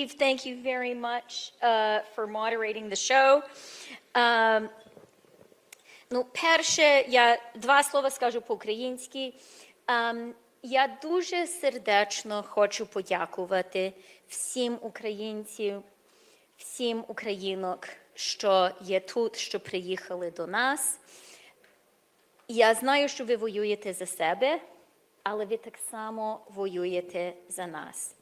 Kyiv, thank you very much for moderating the show. Ну, перше, я два слова скажу по-українськи. Я дуже сердечно хочу подякувати всім українцям, всім українок, що є тут, що приїхали до нас. Я знаю, що ви воюєте за себе, але ви так само воюєте за нас.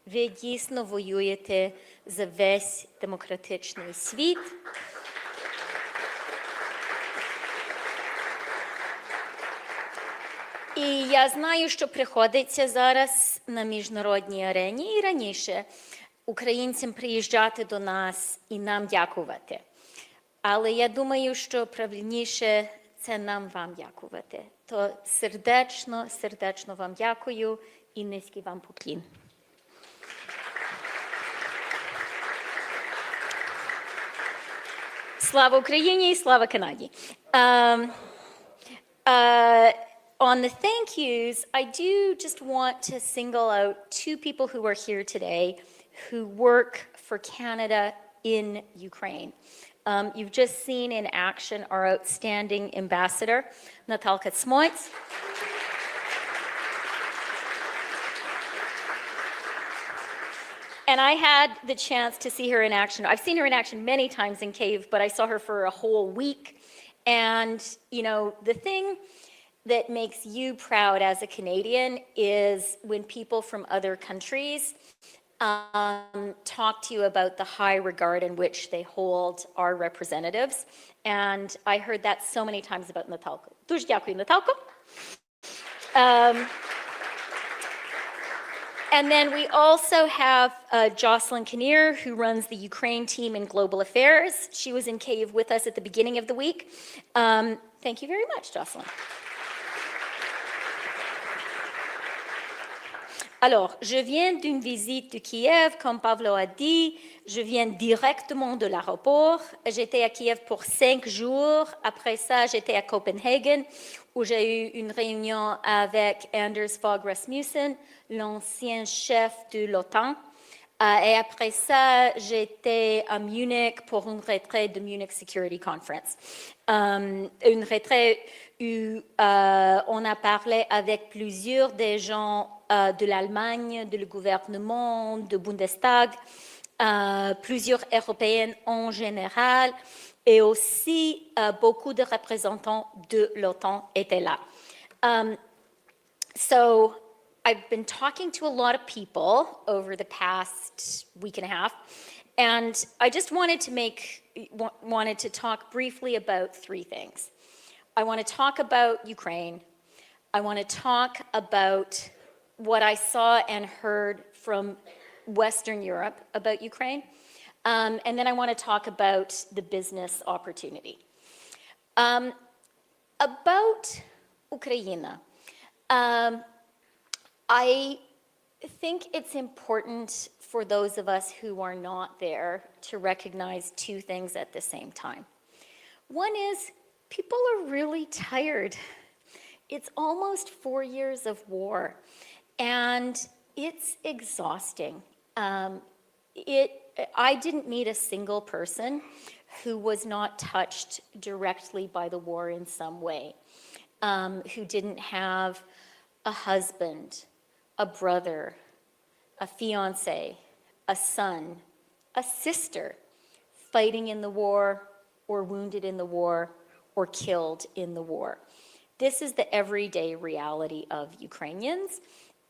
Ви дійсно воюєте за весь демократичний світ. І я знаю, що приходиться зараз на міжнародній арені і раніше українцям приїжджати до нас і нам дякувати. Але я думаю, що правильніше це нам вам дякувати. То сердечно, сердечно вам дякую і низький вам поклін. Слава Україні і слава Канаді. On the thank yous, I do just want to single out two people who are here today who work for Canada in Ukraine. You've just seen in action our outstanding ambassador, Natalka Smoits. And I had the chance to see her in action. I've seen her in action many times in Kyiv, but I saw her for a whole week. And, you know, the thing that makes you proud as a Canadian is when people from other countries talk to you about the high regard in which they hold our representatives. And I heard that so many times about Natalka. Дуже дякую, Natalka. And then we also have Jocelyn Kinnear, who runs the Ukraine team in Global Affairs. She was in Kyiv with us at the beginning of the week. Thank you very much, Jocelyn. Alors, je viens d'une visite de Kiev, comme Pavlo a dit. Je viens directement de l'aéroport. J'étais à Kiev pour 5 jours. Après ça, j'étais à Copenhagen, où j'ai eu une réunion avec Anders Fogh Rasmussen, l'ancien chef de l'OTAN. Et après ça, j'étais à Munich pour une retraite de Munich Security Conference. Une retraite où on a parlé avec plusieurs des gens de l'Allemagne, de le gouvernement, de Bundestag, plusieurs Européennes en général, et aussi beaucoup de représentants de l'OTAN étaient là. So I've been talking to a lot of people over the past week and a half, and I just wanted to talk briefly about three things. I want to talk about Ukraine. I want to talk about what I saw and heard from Western Europe about Ukraine. And then I want to talk about the business opportunity. About Ukraine, I think it's important for those of us who are not there to recognize two things at the same time. One is people are really tired. It's almost 4 years of war. And it's exhausting. I didn't meet a single person who was not touched directly by the war in some way, who didn't have a husband, a brother, a fiance, a son, a sister fighting in the war or wounded in the war or killed in the war. This is the everyday reality of Ukrainians.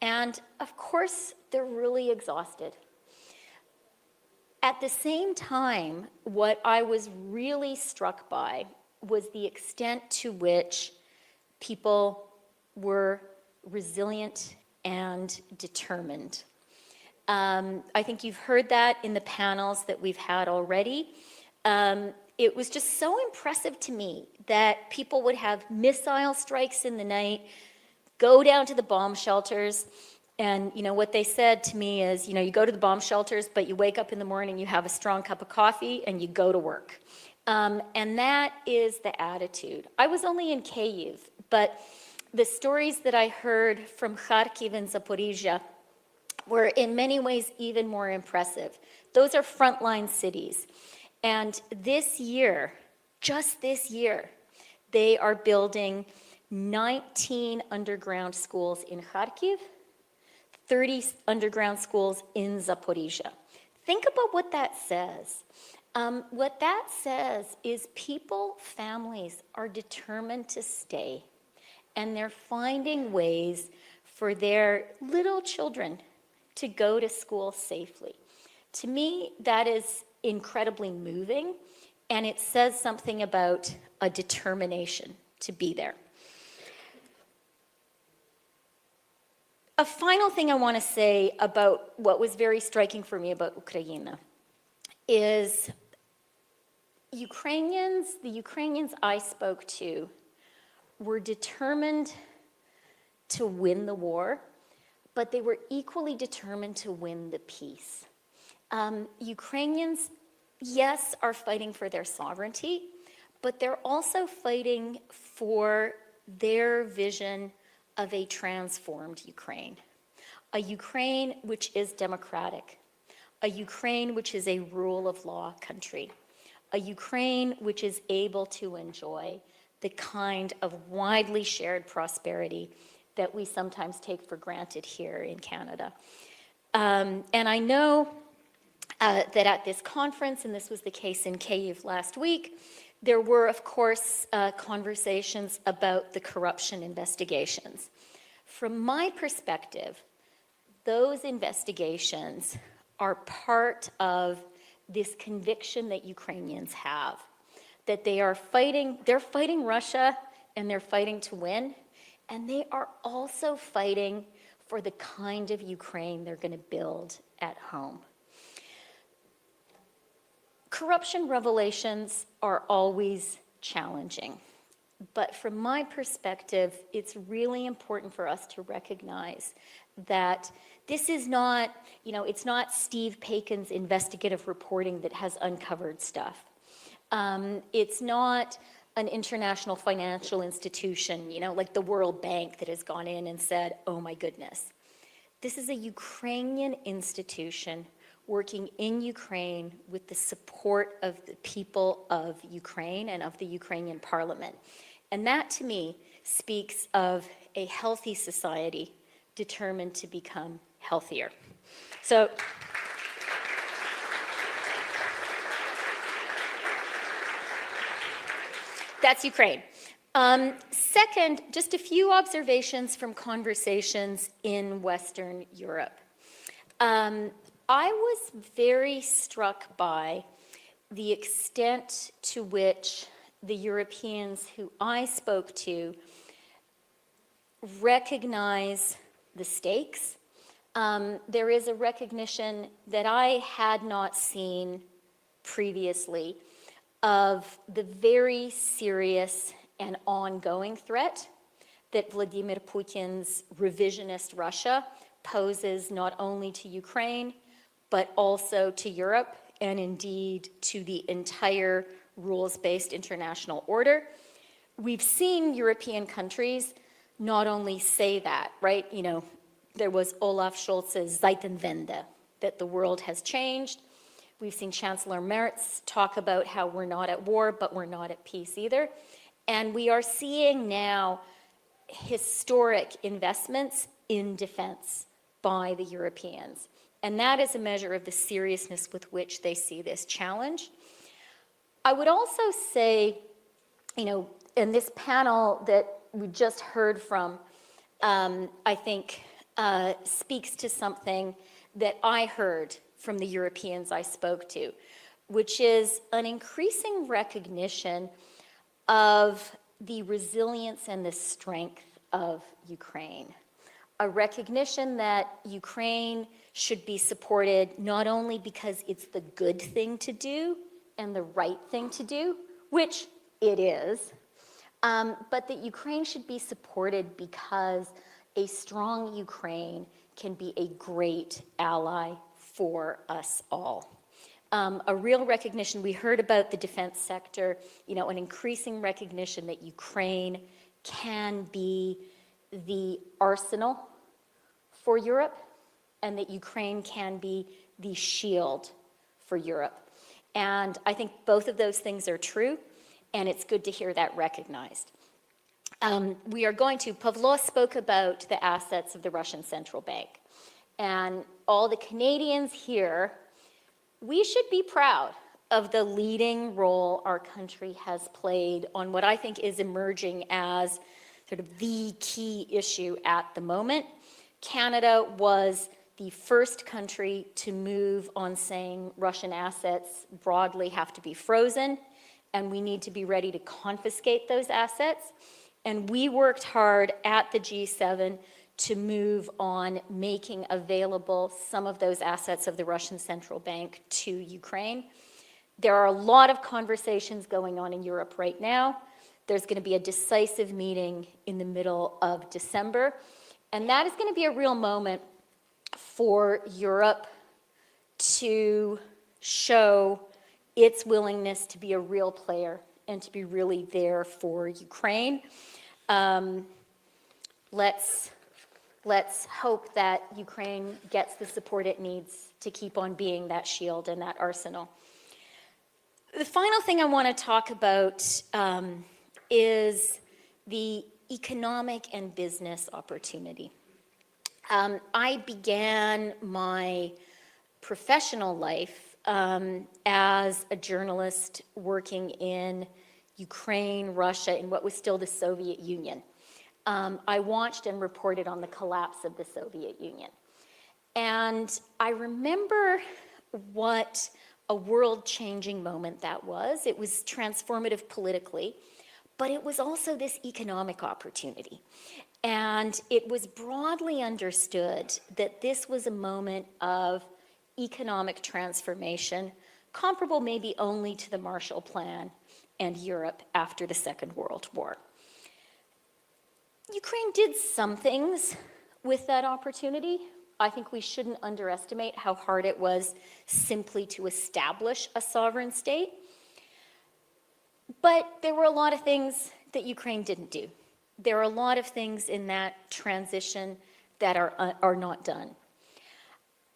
And of course, they're really exhausted. At the same time, what I was really struck by was the extent to which people were resilient and determined. I think you've heard that in the panels that we've had already. It was just so impressive to me that people would have missile strikes in the night, go down to the bomb shelters, and you know what they said to me is, you know, you go to the bomb shelters, but you wake up in the morning, you have a strong cup of coffee, and you go to work. And that is the attitude. I was only in Kyiv, but the stories that I heard from Kharkiv and Zaporizhia were in many ways even more impressive. Those are frontline cities. And this year, just this year, they are building 19 underground schools in Kharkiv, 30 underground schools in Zaporizhia. Think about what that says. What that says is people, families are determined to stay, and they're finding ways for their little children to go to school safely. To me, that is incredibly moving, and it says something about a determination to be there. A final thing I want to say about what was very striking for me about Ukraine is the Ukrainians I spoke to were determined to win the war, but they were equally determined to win the peace. Ukrainians, yes, are fighting for their sovereignty, but they're also fighting for their vision of a transformed Ukraine, a Ukraine which is democratic, a Ukraine which is a rule of law country, a Ukraine which is able to enjoy the kind of widely shared prosperity that we sometimes take for granted here in Canada. And I know that at this conference, and this was the case in Kyiv last week, there were, of course, conversations about the corruption investigations. From my perspective, those investigations are part of this conviction that Ukrainians have, that they're fighting Russia and they're fighting to win, and they are also fighting for the kind of Ukraine they're going to build at home. Corruption revelations are always challenging, but from my perspective, it's really important for us to recognize that this is not, it's not Steve Paikin's investigative reporting that has uncovered stuff. It's not an international financial institution, like the World Bank that has gone in and said, oh my goodness. This is a Ukrainian institution working in Ukraine with the support of the people of Ukraine and of the Ukrainian parliament. And that, to me, speaks of a healthy society determined to become healthier. So, that's Ukraine. Second, just a few observations from conversations in Western Europe. I was very struck by the extent to which the Europeans who I spoke to recognize the stakes. There is a recognition that I had not seen previously of the very serious and ongoing threat that Vladimir Putin's revisionist Russia poses not only to Ukraine, but also to Europe, and indeed to the entire rules-based international order. We've seen European countries not only say that, right? There was Olaf Scholz's Zeitenwende, that the world has changed. We've seen Chancellor Merz talk about how we're not at war, but we're not at peace either. And we are seeing now historic investments in defense by the Europeans. And that is a measure of the seriousness with which they see this challenge. I would also say, in this panel that we just heard from, I think speaks to something that I heard from the Europeans I spoke to, which is an increasing recognition of the resilience and the strength of Ukraine. A recognition that Ukraine should be supported not only because it's the good thing to do and the right thing to do, which it is, but that Ukraine should be supported because a strong Ukraine can be a great ally for us all. A real recognition, we heard about the defense sector, an increasing recognition that Ukraine can be the arsenal for Europe, and that Ukraine can be the shield for Europe. And I think both of those things are true, and it's good to hear that recognized. Pavlo spoke about the assets of the Russian Central Bank. And all the Canadians here, we should be proud of the leading role our country has played on what I think is emerging as sort of the key issue at the moment. Canada was the first country to move on saying Russian assets broadly have to be frozen, and we need to be ready to confiscate those assets. And we worked hard at the G7 to move on making available some of those assets of the Russian Central Bank to Ukraine. There are a lot of conversations going on in Europe right now. There's going to be a decisive meeting in the middle of December, and that is going to be a real moment for Europe to show its willingness to be a real player and to be really there for Ukraine. Let's hope that Ukraine gets the support it needs to keep on being that shield and that arsenal. The final thing I want to talk about is the economic and business opportunity. I began my professional life as a journalist working in Ukraine, Russia, and what was still the Soviet Union. I watched and reported on the collapse of the Soviet Union. And I remember what a world-changing moment that was. It was transformative politically, but it was also this economic opportunity. And it was broadly understood that this was a moment of economic transformation, comparable maybe only to the Marshall Plan and Europe after the Second World War. Ukraine did some things with that opportunity. I think we shouldn't underestimate how hard it was simply to establish a sovereign state. But there were a lot of things that Ukraine didn't do. There are a lot of things in that transition that are not done.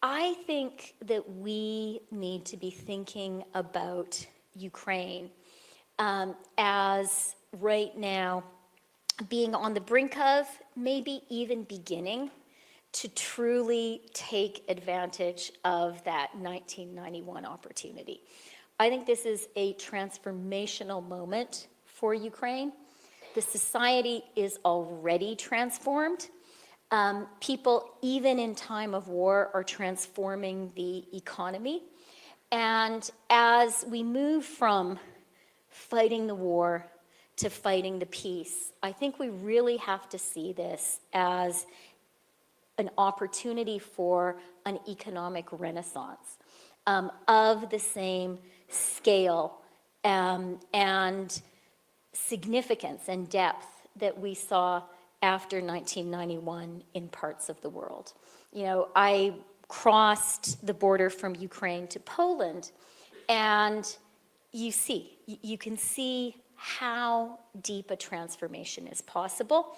I think that we need to be thinking about Ukraine as right now being on the brink of, maybe even beginning to truly take advantage of that 1991 opportunity. I think this is a transformational moment for Ukraine. The society is already transformed. People, even in time of war, are transforming the economy. And as we move from fighting the war to fighting the peace, I think we really have to see this as an opportunity for an economic renaissance of the same scale and significance and depth that we saw after 1991 in parts of the world. You know, I crossed the border from Ukraine to Poland, and you can see how deep a transformation is possible.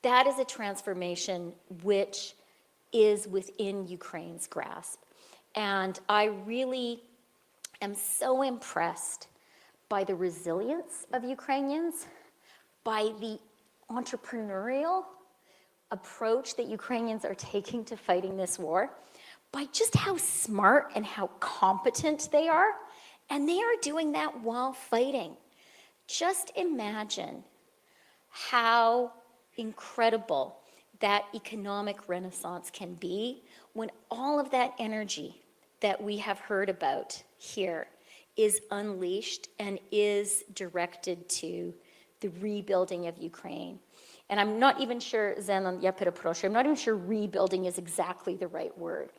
That is a transformation which is within Ukraine's grasp. And I really am so impressed by the resilience of Ukrainians, by the entrepreneurial approach that Ukrainians are taking to fighting this war, by just how smart and how competent they are. And they are doing that while fighting. Just imagine how incredible that economic renaissance can be when all of that energy that we have heard about here is unleashed and is directed to the rebuilding of Ukraine. And I'm not even sure, I'm not even sure rebuilding is exactly the right word,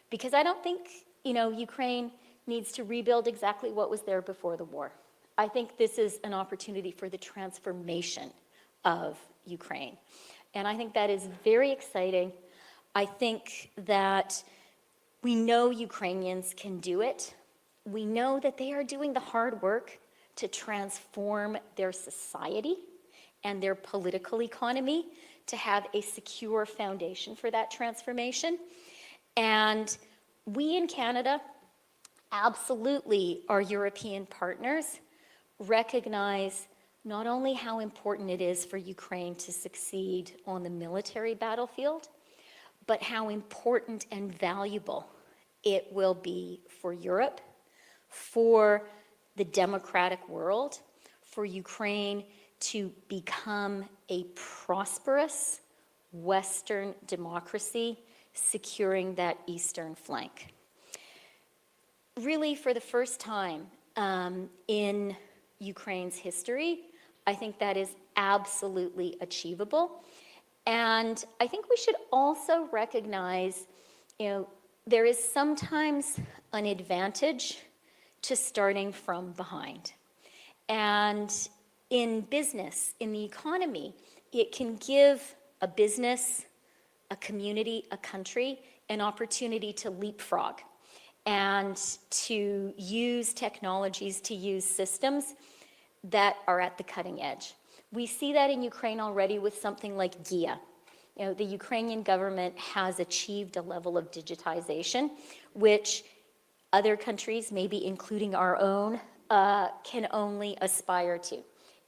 because I don't think, Ukraine needs to rebuild exactly what was there before the war. I think this is an opportunity for the transformation of Ukraine. And I think that is very exciting. I think that we know Ukrainians can do it. We know that they are doing the hard work to transform their society and their political economy to have a secure foundation for that transformation. And we in Canada, absolutely, our European partners recognize not only how important it is for Ukraine to succeed on the military battlefield, but how important and valuable it will be for Europe, for the democratic world, for Ukraine to become a prosperous Western democracy, securing that eastern flank. Really, for the first time in Ukraine's history, I think that is absolutely achievable. And I think we should also recognize, there is sometimes an advantage to starting from behind. And in business, in the economy, it can give a business, a community, a country, an opportunity to leapfrog and to use technologies, to use systems that are at the cutting edge. We see that in Ukraine already with something like GIA. The Ukrainian government has achieved a level of digitization, which other countries, maybe including our own, can only aspire to.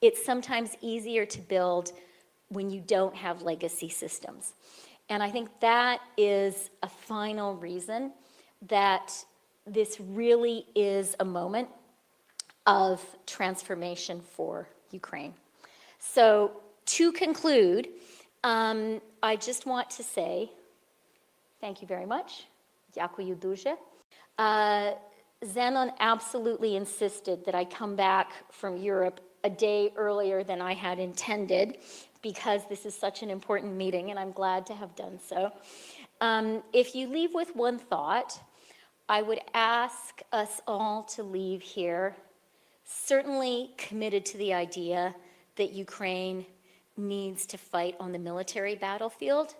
It's sometimes easier to build when you don't have legacy systems. And I think that is a final reason that this really is a moment of transformation for Ukraine. So to conclude, I just want to say thank you very much. Дякую дуже. Zenon absolutely insisted that I come back from Europe a day earlier than I had intended because this is such an important meeting, and I'm glad to have done so. If you leave with one thought, I would ask us all to leave here certainly committed to the idea that Ukraine needs to fight on the military battlefield,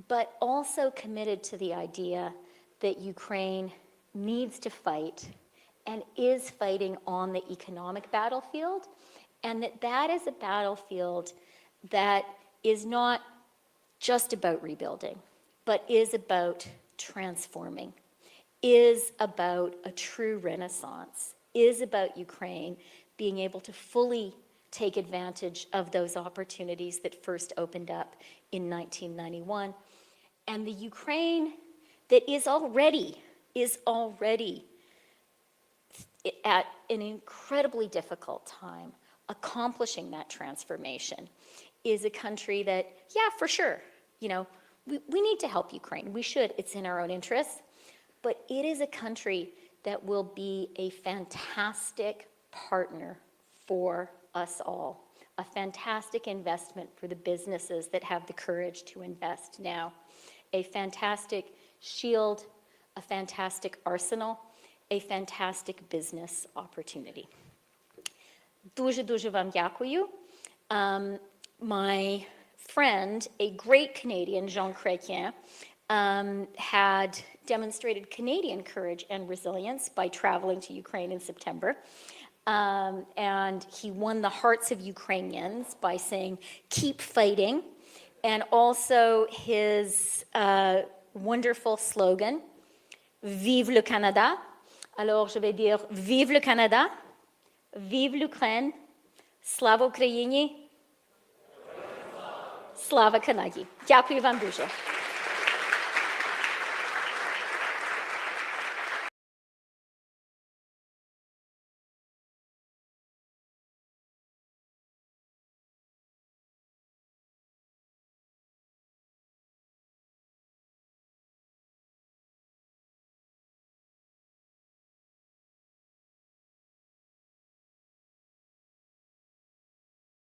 but also committed to the idea that Ukraine needs to fight and is fighting on the economic battlefield, and that is a battlefield that is not just about rebuilding, but is about transforming, is about a true renaissance, is about Ukraine being able to fully take advantage of those opportunities that first opened up in 1991. And the Ukraine that is already at an incredibly difficult time accomplishing that transformation is a country that, yeah, for sure, we need to help Ukraine. We should. It's in our own interests. But it is a country that will be a fantastic partner for us all, a fantastic investment for the businesses that have the courage to invest now, a fantastic shield, a fantastic arsenal, a fantastic business opportunity. Дуже вам дякую. My friend, a great Canadian, Jean Chrétien, had demonstrated Canadian courage and resilience by traveling to Ukraine in September. And he won the hearts of Ukrainians by saying, keep fighting. And also his wonderful slogan, Vive le Canada. Alors je vais dire, Vive le Canada, Vive l'Ukraine, Slava Ukraini, Slava Kanagi. Дякую вам дуже.